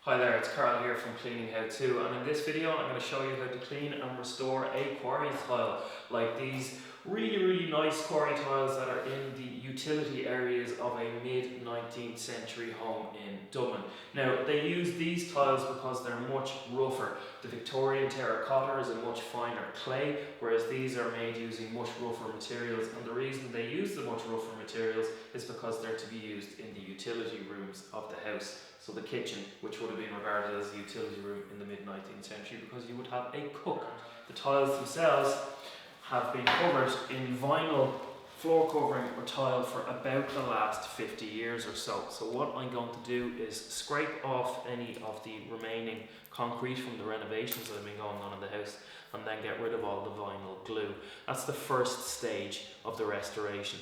Hi there, it's Carl here from Cleaning How To, and in this video I'm going to show you how to clean and restore a quarry tile, like these really nice quarry tiles that are in the utility areas of a mid-19th century home in Dublin. Now they use these tiles because they're much rougher. The Victorian terracotta is a much finer clay, whereas these are made using much rougher materials, and the reason they use the much rougher materials is because they're to be used in the utility rooms of the house. So the kitchen, which would have been regarded as a utility room in the mid-19th century, because you would have a cook. The tiles themselves have been covered in vinyl floor covering or tile for about the last 50 years or so. So what I'm going to do is scrape off any of the remaining concrete from the renovations that have been going on in the house, and then get rid of all the vinyl glue. That's the first stage of the restoration.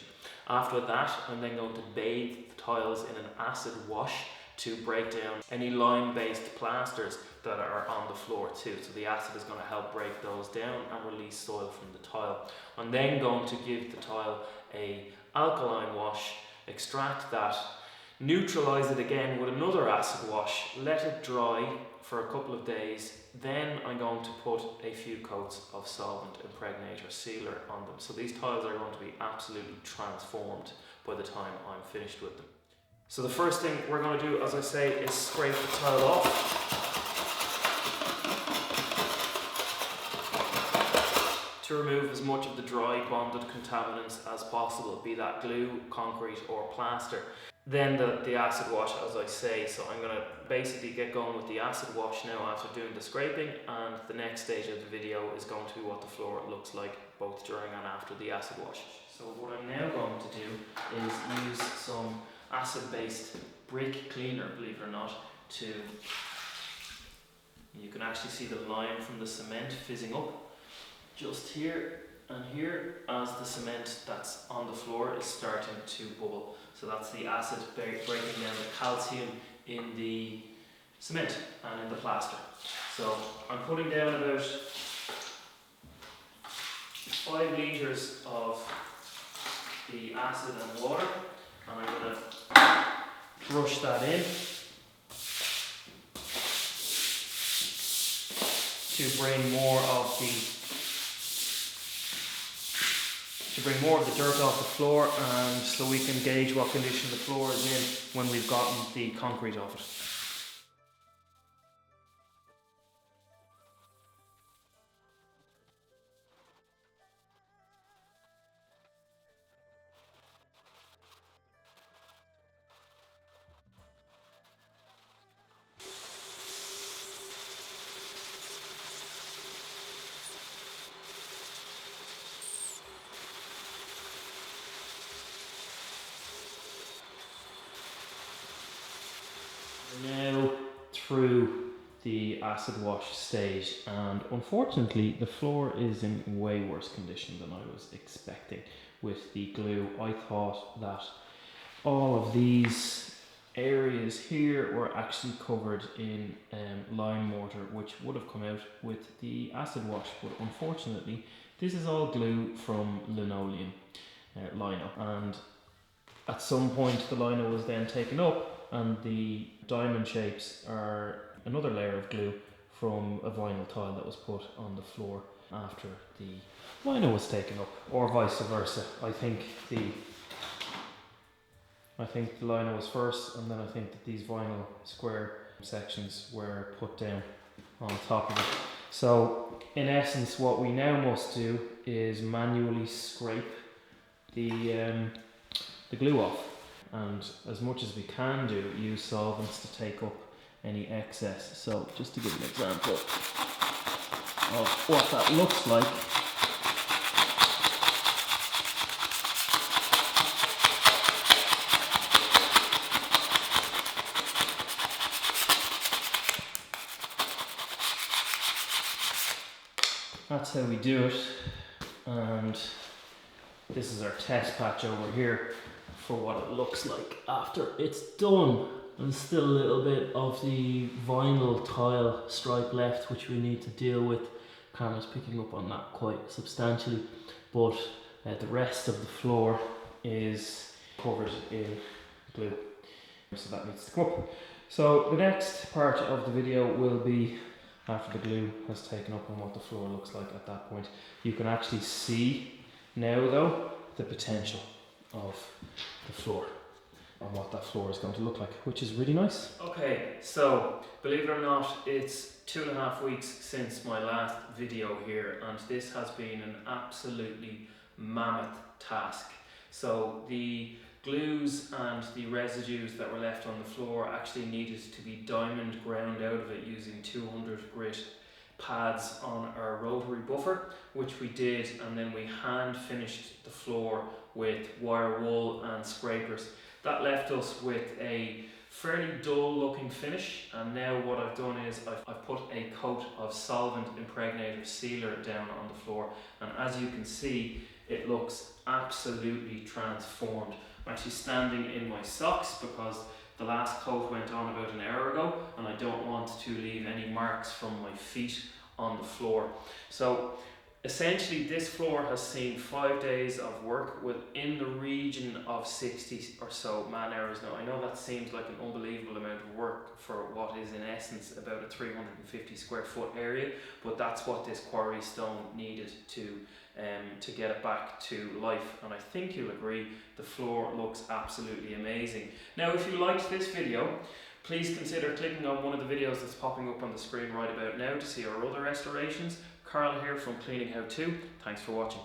After that, I'm then going to bathe the tiles in an acid wash to break down any lime-based plasters that are on the floor too. So the acid is going to help break those down and release soil from the tile. I'm then going to give the tile a alkaline wash, extract that, neutralize it again with another acid wash, let it dry for a couple of days. Then I'm going to put a few coats of solvent impregnator sealer on them. So these tiles are going to be absolutely transformed by the time I'm finished with them. So the first thing we're going to do, as I say, is scrape the tile off. To remove as much of the dry bonded contaminants as possible, be that glue, concrete or plaster. Then the acid wash, as I say. So I'm going to basically get going with the acid wash now after doing the scraping, and the next stage of the video is going to be what the floor looks like both during and after the acid wash. So what I'm now going to do is use some acid-based brick cleaner, believe it or not, you can actually see the lime from the cement fizzing up just here and here as the cement that's on the floor is starting to bubble. So that's the acid breaking down the calcium in the cement and in the plaster. So I'm putting down about 5 litres of the acid and water, and I'm going to brush that in to bring more of the dirt off the floor, and so we can gauge what condition the floor is in when we've gotten the concrete off it. Now through the acid wash stage, and unfortunately the floor is in way worse condition than I was expecting with the glue. I thought that all of these areas here were actually covered in lime mortar, which would have come out with the acid wash, but unfortunately this is all glue from linoleum, lino, and at some point the lino was then taken up, and the diamond shapes are another layer of glue from a vinyl tile that was put on the floor after the lino was taken up, or vice versa. I think the lino was first, and then I think that these vinyl square sections were put down on top of it. So in essence what we now must do is manually scrape the glue off, and as much as we can do, use solvents to take up any excess. So just to give an example of what that looks like, that's how we do it. And this is our test patch over here for what it looks like after it's done. And still a little bit of the vinyl tile stripe left, which we need to deal with. Camera's picking up on that quite substantially, but the rest of the floor is covered in glue, so that needs to come up. So the next part of the video will be after the glue has taken up and what the floor looks like at that point. You can actually see now though the potential of the floor and what that floor is going to look like, which is really nice. Okay, so believe it or not, it's 2.5 weeks since my last video here, and this has been an absolutely mammoth task. So the glues and the residues that were left on the floor actually needed to be diamond ground out of it using 200 grit pads on our rotary buffer, which we did, and then we hand finished the floor with wire wool and scrapers. That left us with a fairly dull looking finish, and now what I've done is I've put a coat of solvent impregnator sealer down on the floor, and as you can see it looks absolutely transformed. I'm actually standing in my socks because the last coat went on about an hour ago and I don't want to leave any marks from my feet on the floor. So essentially this floor has seen 5 days of work within the region of 60 or so man hours. Now I know that seems like an unbelievable amount of work for what is in essence about a 350 square foot area, but that's what this quarry stone needed to get it back to life, and I think you'll agree the floor looks absolutely amazing. Now if you liked this video, please consider clicking on one of the videos that's popping up on the screen right about now to see our other restorations. Carl here from Cleaning How To. Thanks for watching.